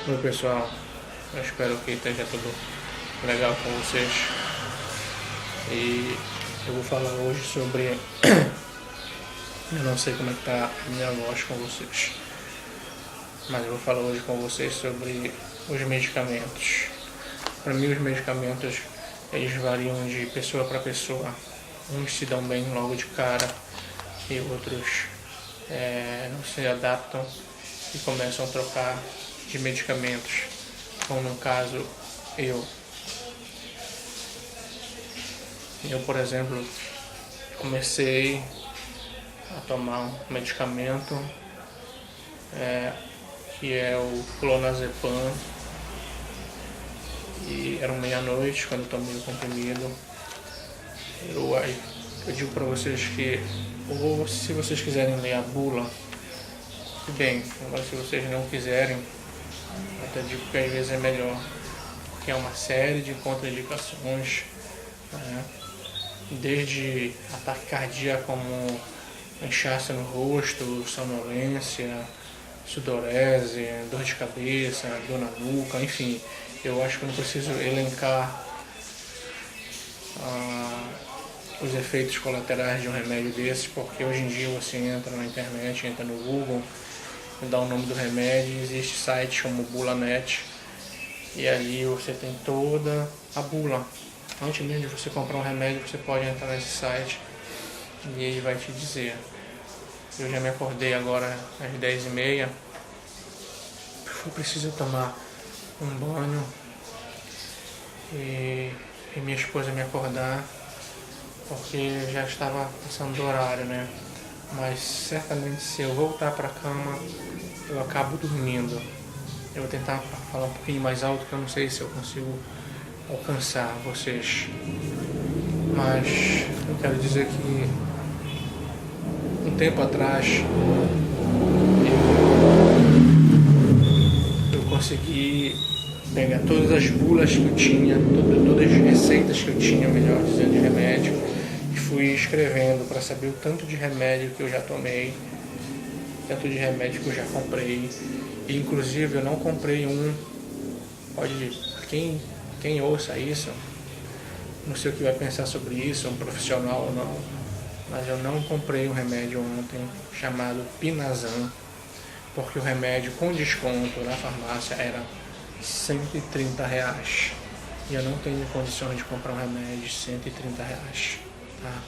Oi pessoal, eu espero que esteja tudo legal com vocês e eu vou falar hoje sobre, eu não sei como é que tá a minha voz com vocês, mas eu vou falar hoje com vocês sobre os medicamentos. Para mim os medicamentos eles variam de pessoa para pessoa, uns se dão bem logo de cara e outros não se adaptam e começam a trocar de medicamentos, como no caso eu, por exemplo, comecei a tomar um medicamento que é o clonazepam, e era meia-noite quando eu tomei o comprimido. Eu digo para vocês que, ou se vocês quiserem ler a bula, tudo bem, agora se vocês não quiserem, até digo que às vezes é melhor, porque é uma série de contraindicações, né? Desde ataque cardíaco, como inchaço no rosto, sonolência, sudorese, dor de cabeça, dor na nuca, enfim. Eu acho que eu não preciso elencar os efeitos colaterais de um remédio desses, porque hoje em dia você entra na internet, entra no Google, dá o nome do remédio, existe sites como Bulanet, e ali você tem toda a bula. Antes mesmo de você comprar um remédio, você pode entrar nesse site e ele vai te dizer. Eu já me acordei agora às 10h30, eu preciso tomar um banho e minha esposa me acordar, porque já estava passando do horário, né? Mas certamente se eu voltar para a cama, eu acabo dormindo. Eu vou tentar falar um pouquinho mais alto, que eu não sei se eu consigo alcançar vocês. Mas eu quero dizer que um tempo atrás eu consegui pegar todas as bulas que eu tinha, todas as receitas que eu tinha, melhor dizendo, de remédio, e fui escrevendo para saber o tanto de remédio que eu já tomei, tanto de remédio que eu já comprei. E inclusive eu não comprei quem ouça isso, não sei o que vai pensar sobre isso, um profissional ou não, mas eu não comprei um remédio ontem chamado Pinazan, porque o remédio com desconto na farmácia era R$130, e eu não tenho condições de comprar um remédio de R$130, tá?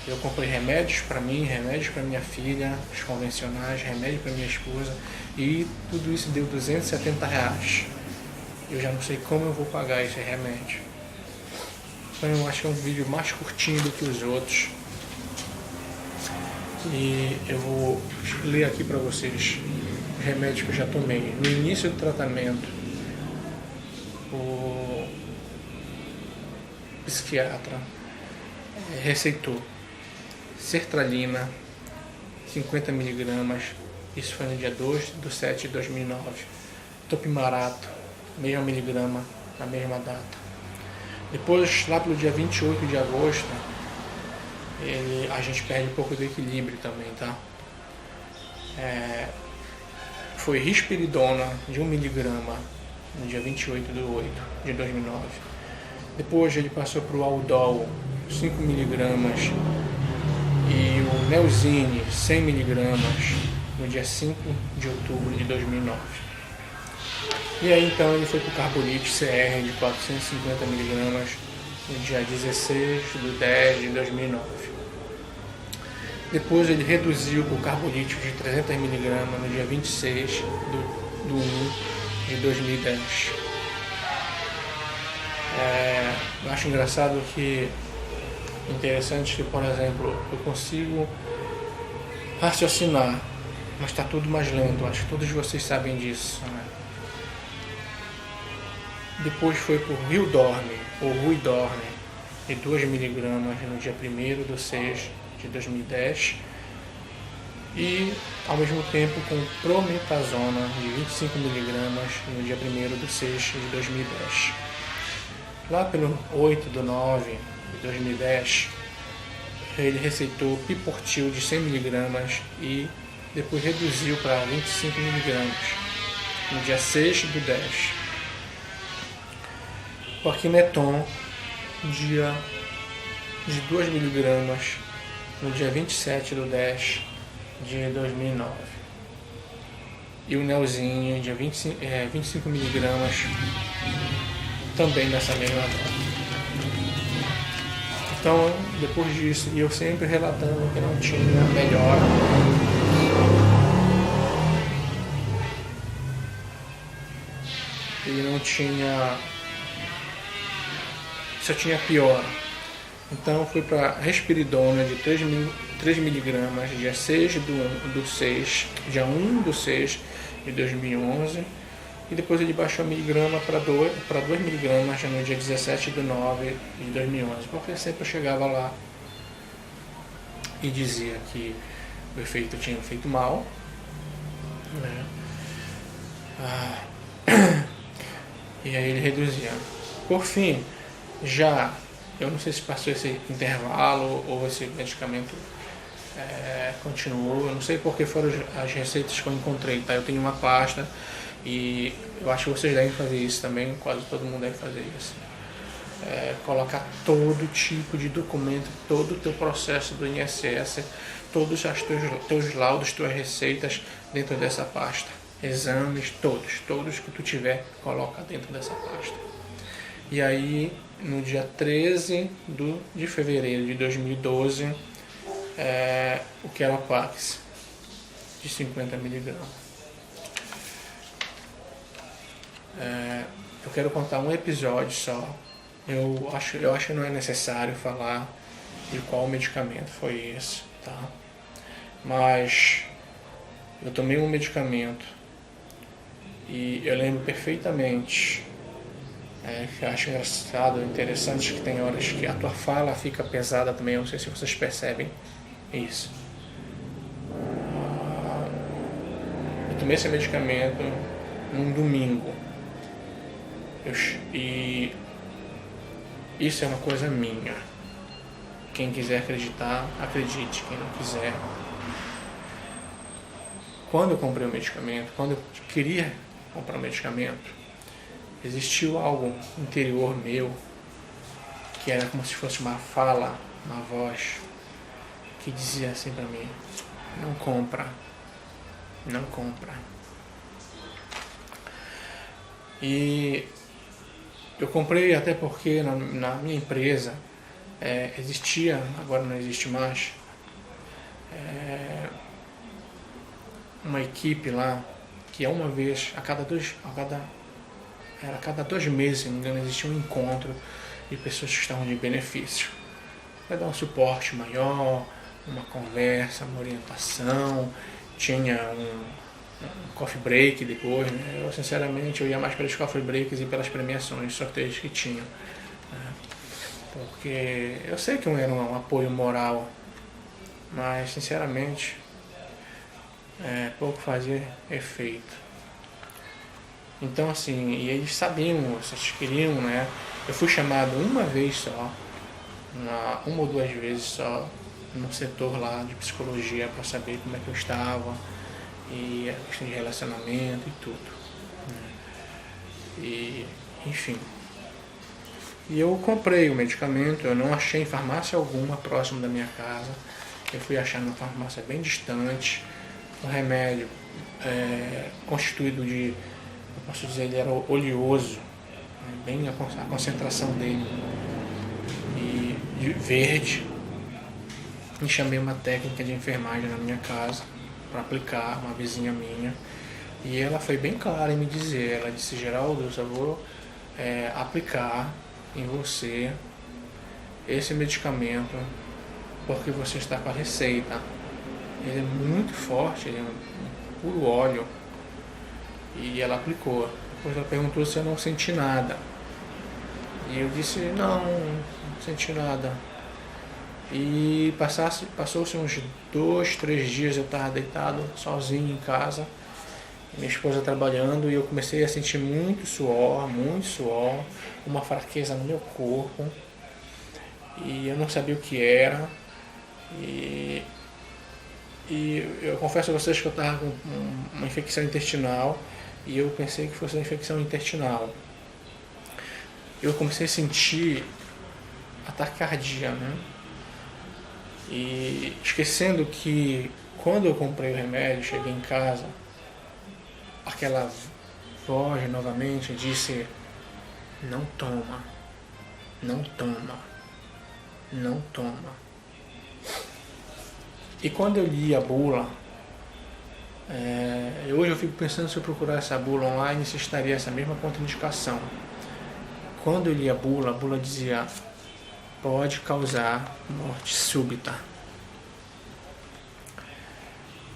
Eu comprei remédios para mim, remédios para minha filha, os convencionais, remédio para minha esposa, e tudo isso deu R$270. Eu já não sei como eu vou pagar esse remédio. Então eu acho que é um vídeo mais curtinho do que os outros. E eu vou ler aqui para vocês os remédios que eu já tomei. No início do tratamento, o psiquiatra receitou sertralina 50mg, isso foi no dia 2/7/2009. Topimarato, meio miligrama, na mesma data. Depois, lá pelo dia 28 de agosto, a gente perde um pouco do equilíbrio também, tá? Foi risperidona de 1mg no dia 28/8/2009. Depois ele passou para o Aldol 5mg e o Neosine 100mg no dia 5/8/2009. E aí então ele foi para o Carbonite CR de 450mg no dia 16/10/2009. Depois ele reduziu para o Carbonite de 300mg no dia 26/1/2010. Eu acho engraçado que, interessante que, por exemplo, eu consigo raciocinar, mas está tudo mais lento, acho que todos vocês sabem disso, né? Depois foi por Rildorne, ou Ruidorne, de 2mg no dia 1/6/2010, e ao mesmo tempo com prometazona de 25mg no dia 1/6/2010. Lá pelo 8/9/2010, ele receitou Piportil de 100mg e depois reduziu para 25mg. no dia 6/10. O Aquineton, de 2 miligramas, no dia 27/10 de 2009. E o Nelzinho, de 25 miligramas, também nessa mesma dose. Então, depois disso, eu sempre relatando que não tinha melhora. E não tinha... só tinha pior. Então fui para Risperidona de 3 miligramas, dia 6/6, dia 1/6 de 2011. E depois ele baixou miligrama para 2 miligramas no dia 17/9 de 2011. Porque sempre eu chegava lá e dizia que o efeito tinha feito mal, né? E aí ele reduzia. Por fim, eu não sei se passou esse intervalo ou esse medicamento continuou, eu não sei porque foram as receitas que eu encontrei, tá? Eu tenho uma pasta e eu acho que vocês devem fazer isso também, quase todo mundo deve fazer isso. Colocar todo tipo de documento, todo o teu processo do INSS, todos os teus laudos, tuas receitas dentro dessa pasta. Exames, todos que tu tiver, coloca dentro dessa pasta. E aí, no dia 13 de fevereiro de 2012, o Queropax, de 50 miligramas. Eu quero contar um episódio só. Eu acho que não é necessário falar de qual medicamento foi esse, tá? Mas eu tomei um medicamento e eu lembro perfeitamente, que eu acho engraçado, interessante, que tem horas que a tua fala fica pesada também, eu não sei se vocês percebem isso. Eu tomei esse medicamento num domingo. E isso é uma coisa minha. Quem quiser acreditar, acredite. Quem não quiser. Quando eu comprei o medicamento, quando eu queria comprar o medicamento, existiu algo interior meu que era como se fosse uma fala, uma voz que dizia assim pra mim: não compra, não compra. E eu comprei até porque na minha empresa existia, agora não existe mais, uma equipe lá que uma vez, a cada 2 meses, se não me engano, existia um encontro de pessoas que estavam de benefício. Vai dar um suporte maior, uma conversa, uma orientação, tinha um coffee break depois, né? Eu sinceramente eu ia mais pelos coffee breaks e pelas premiações, sorteios que tinham, né? Porque eu sei que era um apoio moral, mas sinceramente pouco fazia efeito. Então assim, e eles sabiam, vocês queriam, né? Eu fui chamado uma vez só, uma ou 2 vezes só, no setor lá de psicologia para saber como é que eu estava e a questão de relacionamento e tudo, né? E enfim, e eu comprei o medicamento, eu não achei em farmácia alguma próximo da minha casa, eu fui achar numa farmácia bem distante. O remédio constituído de, eu posso dizer, ele era oleoso, né? Bem a concentração dele, e de verde. E chamei uma técnica de enfermagem na minha casa para aplicar, uma vizinha minha, e ela foi bem clara em me dizer, ela disse: Geraldo, eu só vou aplicar em você esse medicamento porque você está com a receita. Ele é muito forte, ele é um puro óleo. E ela aplicou. Depois ela perguntou se eu não senti nada. E eu disse: não senti nada. E passou-se uns 2, 3 dias, eu estava deitado sozinho em casa, minha esposa trabalhando, e eu comecei a sentir muito suor, uma fraqueza no meu corpo, e eu não sabia o que era, e eu confesso a vocês que eu estava com uma infecção intestinal, e eu pensei que fosse uma infecção intestinal. Eu comecei a sentir taquicardia, né? E esquecendo que quando eu comprei o remédio, cheguei em casa, aquela voz novamente disse: não toma, não toma, não toma. E quando eu li a bula, hoje eu fico pensando, se eu procurar essa bula online, se estaria essa mesma contraindicação. Quando eu li a bula dizia: pode causar morte súbita.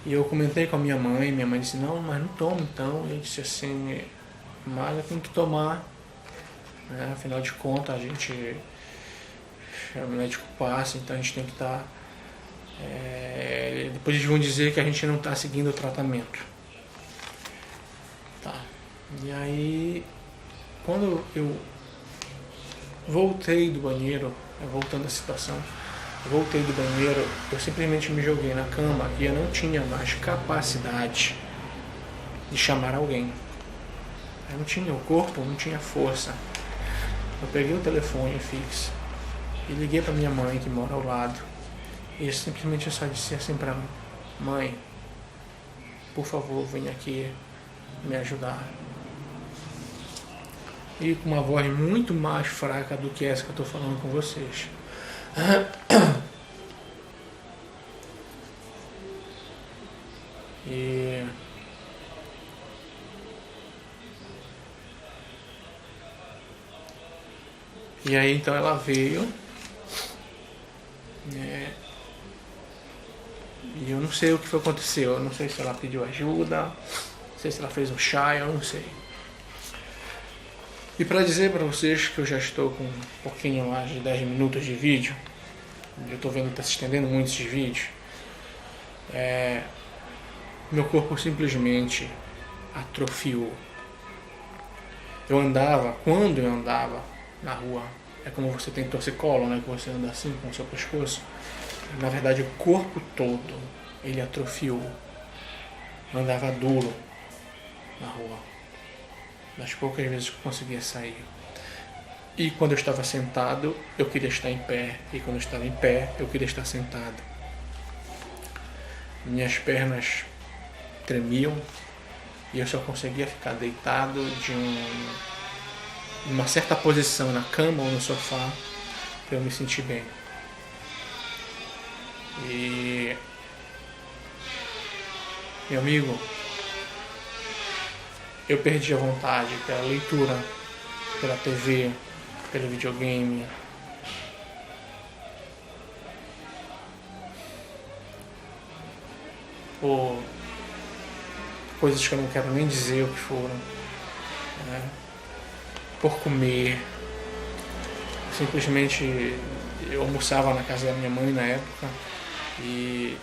E eu comentei com a minha mãe disse: não, mas não toma então. E eu disse assim: mas eu tenho que tomar, né? Afinal de contas, o médico passa, então a gente tem que estar... depois eles vão dizer que a gente não está seguindo o tratamento. Tá. E aí, quando eu voltei do banheiro, voltando à situação, voltei do banheiro, eu simplesmente me joguei na cama e eu não tinha mais capacidade de chamar alguém. Eu não tinha, o corpo não tinha força. Eu peguei o telefone fixo e liguei para minha mãe, que mora ao lado, e eu simplesmente só disse assim para ela: mãe, por favor, venha aqui me ajudar. E com uma voz muito mais fraca do que essa que eu estou falando com vocês. E aí então ela veio, e eu não sei o que foi aconteceu, eu não sei se ela pediu ajuda, não sei se ela fez um chá, eu não sei. E para dizer para vocês que eu já estou com um pouquinho mais de 10 minutos de vídeo, eu estou vendo que está se estendendo muito esses vídeos, meu corpo simplesmente atrofiou. Quando eu andava na rua, é como você tem torcicolo, né, que você anda assim com o seu pescoço. Na verdade, o corpo todo, ele atrofiou. Eu andava duro na rua, das poucas vezes que eu conseguia sair. E quando eu estava sentado, eu queria estar em pé. E quando eu estava em pé, eu queria estar sentado. Minhas pernas tremiam e eu só conseguia ficar deitado de uma certa posição na cama ou no sofá para eu me sentir bem. E, meu amigo, eu perdi a vontade pela leitura, pela TV, pelo videogame. Por coisas que eu não quero nem dizer o que foram, né? Por comer. Simplesmente eu almoçava na casa da minha mãe na época e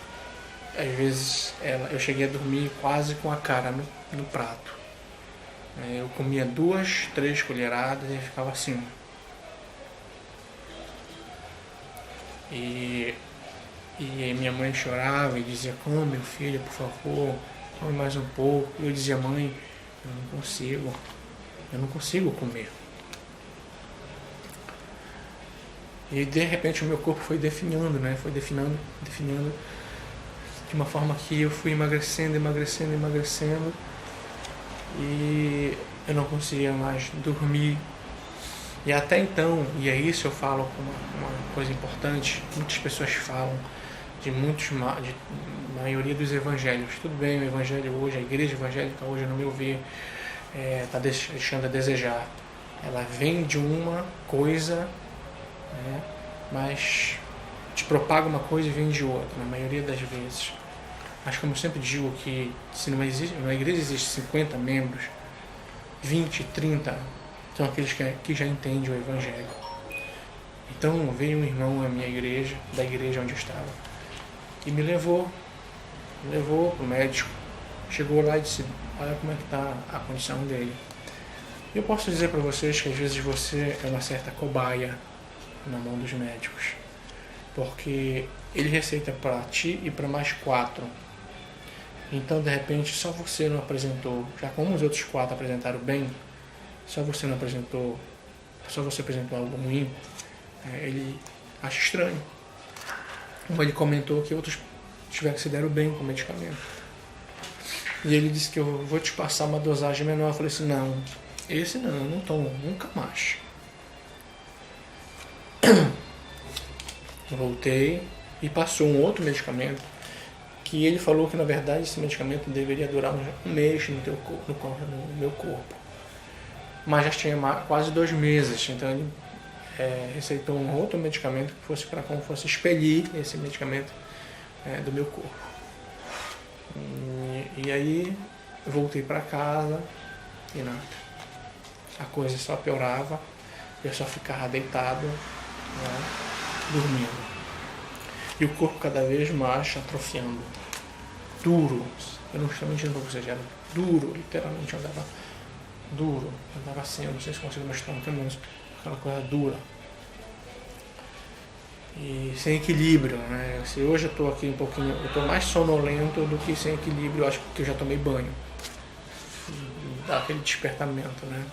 às vezes eu cheguei a dormir quase com a cara no prato. Eu comia 2, 3 colheradas e ficava assim. E minha mãe chorava e dizia: come, meu filho, por favor, come mais um pouco. E eu dizia: mãe, eu não consigo comer. E de repente o meu corpo foi definhando, né? Foi definhando de uma forma que eu fui emagrecendo e eu não conseguia mais dormir. E até então, e é isso eu falo como uma coisa importante, muitas pessoas falam de maioria dos evangelhos. Tudo bem, o evangelho hoje, a igreja evangélica hoje, no meu ver, está deixando a desejar. Ela vem de uma coisa, né, mas te propaga uma coisa e vem de outra, na maioria das vezes. Mas como eu sempre digo, que se numa igreja existe 50 membros, 20, 30 são aqueles que já entendem o evangelho. Então veio um irmão da igreja onde eu estava, e me levou para o médico. Chegou lá e disse: olha como é que está a condição dele. E eu posso dizer para vocês que às vezes você é uma certa cobaia na mão dos médicos, porque ele receita para ti e para mais 4. Então, de repente, só você não apresentou, já como os outros 4 apresentaram bem, só você não apresentou, só você apresentou algo ruim, ele acha estranho. Como ele comentou que outros tiveram que se deram bem com o medicamento. E ele disse que eu vou te passar uma dosagem menor. Eu falei assim, não, esse não, eu não tomo nunca mais. Voltei e passou um outro medicamento que ele falou que na verdade esse medicamento deveria durar um mês no meu corpo. Mas já tinha quase 2 meses, então ele receitou um outro medicamento que fosse para como fosse expelir esse medicamento do meu corpo. E aí eu voltei para casa e nada. A coisa só piorava, eu só ficava deitado, dormindo. E o corpo cada vez mais atrofiando. Duro. Eu não estou mentindo para vocês, era duro, literalmente andava duro. Andava assim, eu não sei se consigo mostrar um caminho, aquela coisa dura. E sem equilíbrio, né? Se hoje eu estou aqui um pouquinho, eu estou mais sonolento do que sem equilíbrio, eu acho que eu já tomei banho. Dá aquele despertamento, né?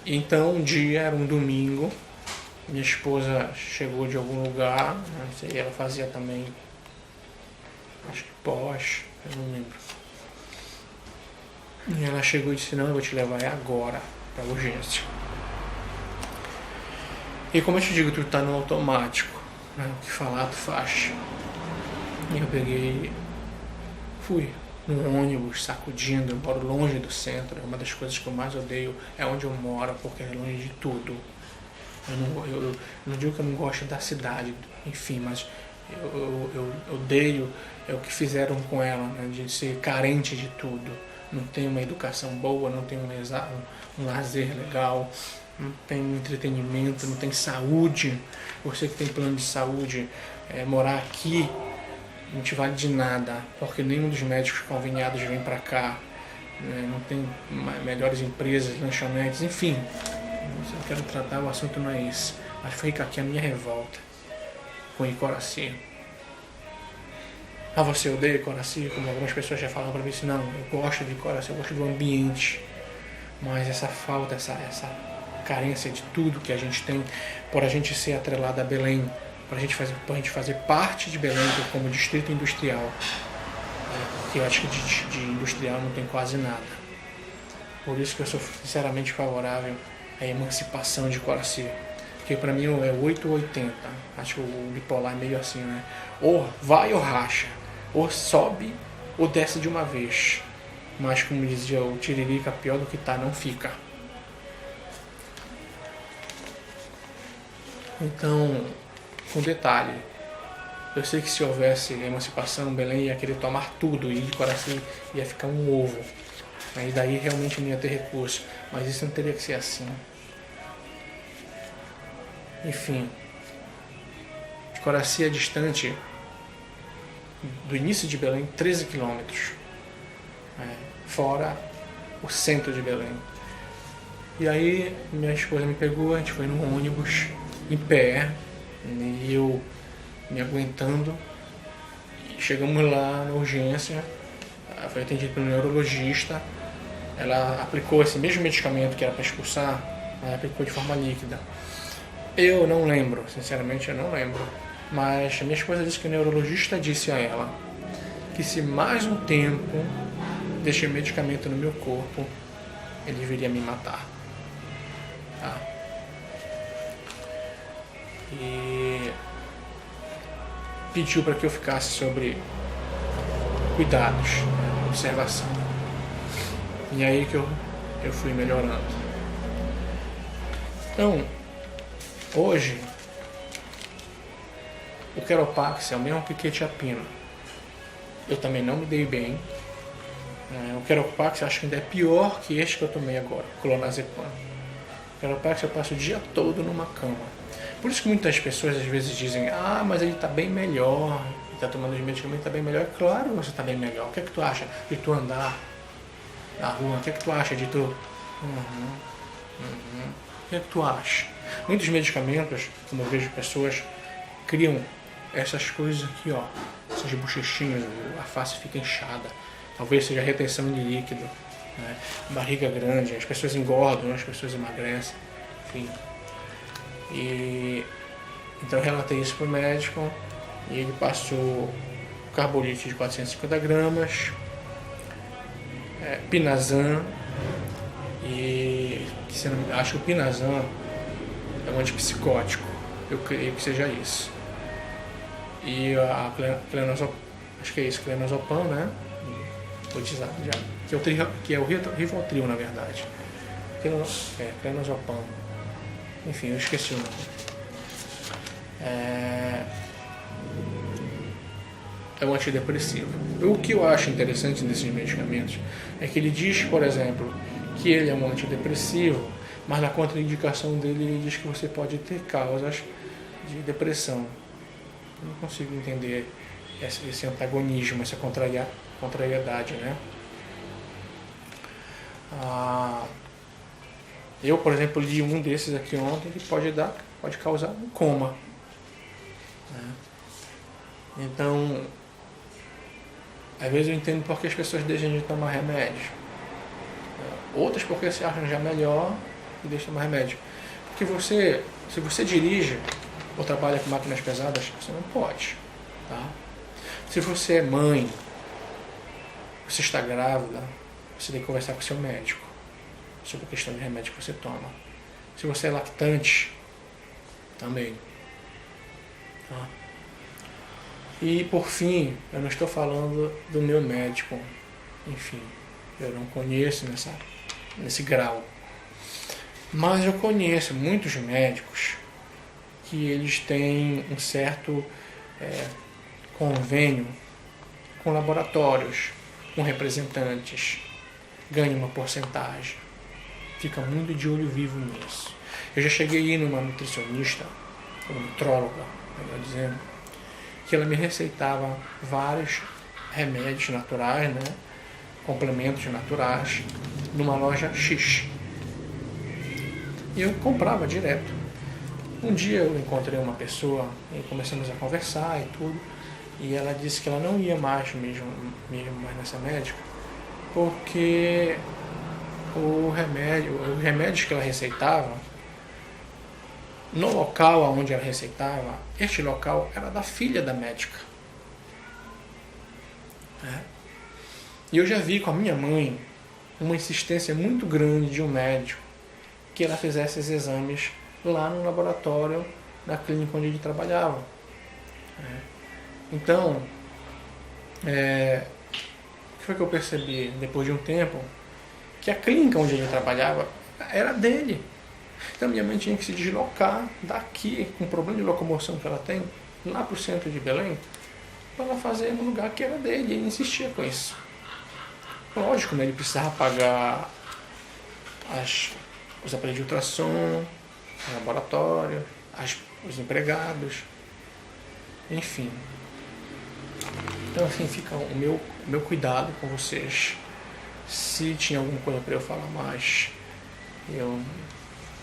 Então um dia, era um domingo, minha esposa chegou de algum lugar, não sei, ela fazia também, acho que pós, eu não lembro. E ela chegou e disse, não, eu vou te levar agora para urgência. E como eu te digo, tu tá no automático, né? O que falar, tu faz. E eu peguei, fui no ônibus sacudindo, eu moro longe do centro, é uma das coisas que eu mais odeio, é onde eu moro, porque é longe de tudo. Eu não digo que eu não gosto da cidade, enfim, mas eu odeio o que fizeram com ela, né, de ser carente de tudo. Não tem uma educação boa, não tem um lazer legal, não tem entretenimento, não tem saúde. Você que tem plano de saúde, morar aqui não te vale de nada, porque nenhum dos médicos conveniados vem para cá, né, não tem melhores empresas, lanchonetes, enfim. Eu quero tratar, o assunto não é esse, mas fica aqui a minha revolta com Icoraci. Ah, você odeia Icoraci? Como algumas pessoas já falam para mim, não, eu gosto de Icoraci, eu gosto do ambiente, mas essa falta, essa carência de tudo que a gente tem, por a gente ser atrelado a Belém, para a gente fazer parte de Belém como distrito industrial, que eu acho que de industrial não tem quase nada. Por isso que eu sou sinceramente favorável à emancipação de Icoraci, porque para mim é 8 ou 80, acho que o bipolar é meio assim, né? Ou vai ou racha, ou sobe ou desce de uma vez, mas como dizia o Tiririca, pior do que tá não fica. Então, um detalhe, eu sei que se houvesse emancipação, Belém ia querer tomar tudo e Icoraci ia ficar um ovo. Aí daí realmente não ia ter recurso, mas isso não teria que ser assim. Enfim, Icoraci é distante do início de Belém 13 quilômetros, fora o centro de Belém. E aí minha esposa me pegou, a gente foi no ônibus, em pé, e eu me aguentando. E chegamos lá na urgência, foi atendido pelo neurologista. Ela aplicou esse mesmo medicamento que era para expulsar, ela aplicou de forma líquida. Eu não lembro, sinceramente eu não lembro. Mas a minha esposa disse que o neurologista disse a ela que se mais um tempo deixei medicamento no meu corpo, ele viria me matar. Tá? E pediu para que eu ficasse sobre cuidados, observação. E aí que eu fui melhorando. Então, hoje, o Queropax é o mesmo que quetiapina. Eu também não me dei bem. O Queropax eu acho que ainda é pior que este que eu tomei agora, clonazepam. O Queropax eu passo o dia todo numa cama. Por isso que muitas pessoas às vezes dizem, mas ele está bem melhor, ele está tomando os medicamentos, está bem melhor. É claro que você está bem melhor. O que é que tu acha de tu andar na rua? O que é que tu acha de tu... O que é que tu acha? Muitos medicamentos, como eu vejo pessoas, criam essas coisas aqui, essas bochechinhas, a face fica inchada. Talvez seja retenção de líquido, né? Barriga grande, as pessoas engordam, as pessoas emagrecem, enfim. E então eu relatei isso para o médico e ele passou carbolite de 450 gramas, Pinazan, e acho que o Pinazan é um antipsicótico, eu creio que seja isso. E a clenazepam, acho que é isso, clenazepam, né? Cotizado já, que é o Rivotril, na verdade. Clenazepam. Enfim, eu esqueci o nome. É um antidepressivo. O que eu acho interessante desses medicamentos é que ele diz, por exemplo, que ele é um antidepressivo, mas na contraindicação dele ele diz que você pode ter causas de depressão. Eu não consigo entender esse antagonismo, essa contrariedade, né? Eu, por exemplo, li um desses aqui ontem que pode causar um coma, né? Então, às vezes eu entendo porque as pessoas deixam de tomar remédio. Outras porque se acham já melhor e deixam de tomar remédio. Porque se você dirige ou trabalha com máquinas pesadas, você não pode, tá? Se você é mãe, você está grávida, você tem que conversar com o seu médico sobre a questão de remédio que você toma. Se você é lactante, também, tá? E por fim, eu não estou falando do meu médico, enfim, eu não conheço nesse grau, mas eu conheço muitos médicos que eles têm um certo convênio com laboratórios, com representantes, ganha uma porcentagem, fica muito de olho vivo nisso. Eu já cheguei a ir numa nutricionista, uma nutróloga, melhor dizendo, que ela me receitava vários remédios naturais, né, complementos naturais, numa loja X. E eu comprava direto. Um dia eu encontrei uma pessoa e começamos a conversar e tudo, e ela disse que ela não ia mais mesmo mais nessa médica, porque os remédios que ela receitava, no local onde ela receitava, este local era da filha da médica. E eu já vi com a minha mãe uma insistência muito grande de um médico que ela fizesse esses exames lá no laboratório, na clínica onde ele trabalhava. Então, o que foi que eu percebi depois de um tempo? Que a clínica onde ele trabalhava era dele. Então minha mãe tinha que se deslocar daqui, com o problema de locomoção que ela tem, lá para o centro de Belém, para ela fazer no lugar que era dele. Ele insistia com isso. Lógico, né? Ele precisava pagar os aparelhos de ultrassom, o laboratório, os empregados, enfim. Então assim fica o meu cuidado com vocês. Se tinha alguma coisa para eu falar mais, eu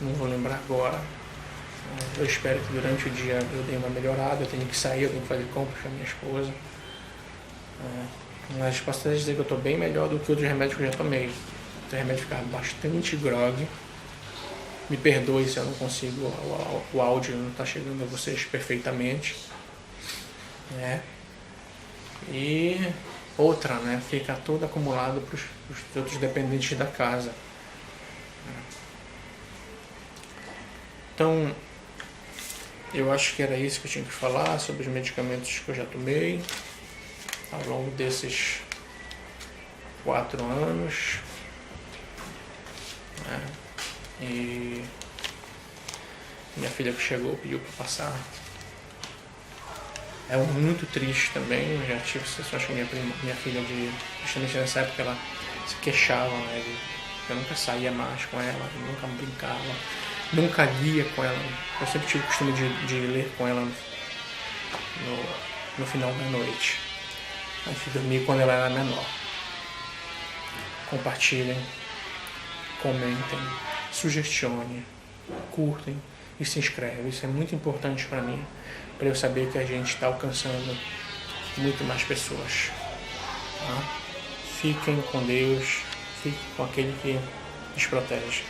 não vou lembrar agora. Eu espero que durante o dia eu dê uma melhorada. Eu tenho que sair, eu tenho que fazer compras com a minha esposa. Mas posso até dizer que eu estou bem melhor do que outros remédios que eu já tomei. O remédio ficava bastante grog. Me perdoe se eu não consigo, o áudio não está chegando a vocês perfeitamente, né? E outra, né? Fica tudo acumulado para os outros dependentes da casa. Então, eu acho que era isso que eu tinha que falar sobre os medicamentos que eu já tomei ao longo desses 4 anos. E minha filha que chegou pediu para passar. É muito triste também. Eu já tive situações com minha filha justamente nessa época ela se queixava, né? Eu nunca saía mais com ela, nunca brincava, nunca lia com ela. Eu sempre tive o costume de ler com ela no final da noite, antes de dormir, quando ela era menor. Compartilhem, comentem, sugestionem, curtem e se inscrevem. Isso é muito importante para mim, para eu saber que a gente está alcançando muito mais pessoas. Tá? Fiquem com Deus, fiquem com aquele que nos protege.